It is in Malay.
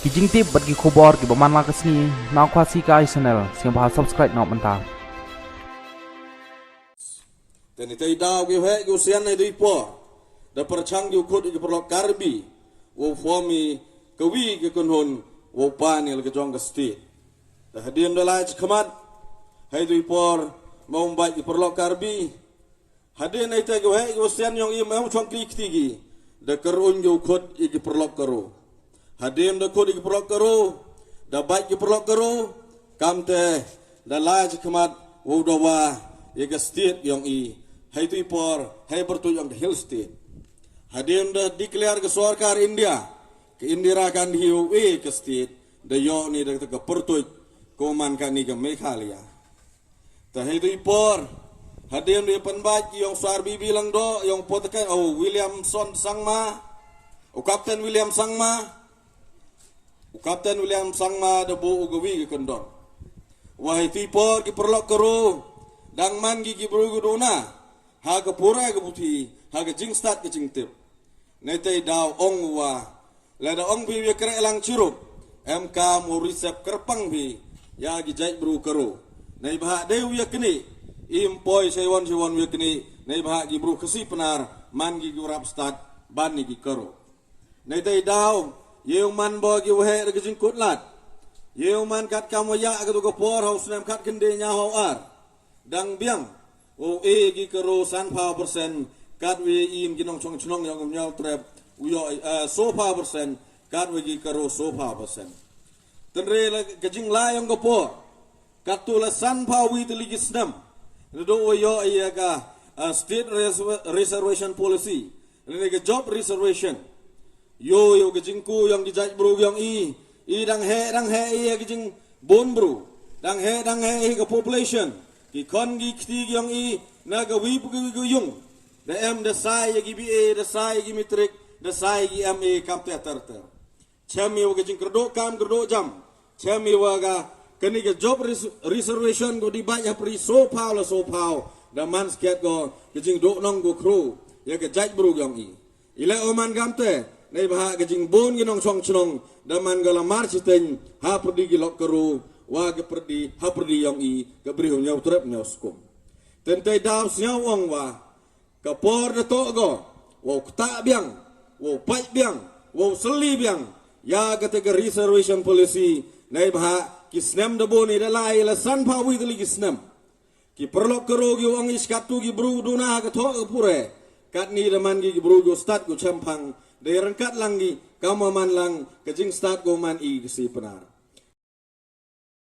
kijing tip bagi khobor ki baman la kasni na khwasi kai channel sing ba subscribe na manta dan itu idau ki he ki usian na itu ipo da perchang ki ukut ki perlok karbi wo fomi kawi ki kunhun wo pani le jong ka sti da hadin da la khmat hai itu ipor mau bai ki perlok karbi hadin ai ta ki he ki usian yong i mau chong kli ktigi da kerun ki ukut ki perlok karo hadim da kod ki perlok karo da bai ki perlok karo kamte da la khmat wo do wa ye ka sti yong i hai tu ipor hai bertujung ke hill state hadim dah declare ke sarkar India ke Indira Gandhi we ke state da yo ni da ke pertuj koman kan ni ke Meghalaya ta hai tu ipor hadim ni penbaj yang sarbi bilang do yang potakai Williamson Sangma Captain William Sangma da bo ugawi ke kondor wahai tu ipor ki perlok karo dang man gi brugu dona haga pura ga buti haga jingstat ke jingtip netai daw ong wa la da ong bi kre lang churup mk mo risep kerpang bi ya gi jai bru karo nei bah de wi kni impoi sewon wi kni nei bah gi bru kesi penar man gi gurap stat ban ni gi karo netai daw yeu man bo gi we ga jingkut lat yeu man kat kamaya ga to ko por haus nem kat kende nya ho ar dang biang o gi karo san pa persen kat we im ginong chong chnong yang nyal trap uyo so pa persen kat we gi karo so pa persen tenre la gajing la yang go po kat tu la san pa wi te ligi snam do yo ya ga state reservation policy le ga job reservation yo gajing ku yang dijaj bro yang i dang he ya gajing bon bro dang he ga population ki kon gi kti yang i na ga wi pu gi yung da em da sai gi ba da sai gi metrik da sai gi ma kam te tarter chami wa gi krdo kam krdo jam chami wa ga kani ga job reservation go di ba ya pri so pau da man sket go gi do nong go kro ya ga jaj bru yang i ile oman kam te nei ba ga jing bon gi nong chong chnong da man ga la mar chiten ha prodi gi lok kro wa ke perdi ha perdi yang i ke beri nyau trep nyau skum tentai daw nyau ong wa ke por de to go wo kta biang wo pai biang wo seli biang ya ke te reservation policy nei ba ki snem de boni de lai la san pa wi de li snem ki perlo kero gi ong is katu gi bru duna ke to pure kat ni de man gi bru go start go champang de rangkat lang gi kamaman lang ke jing start go man i si penar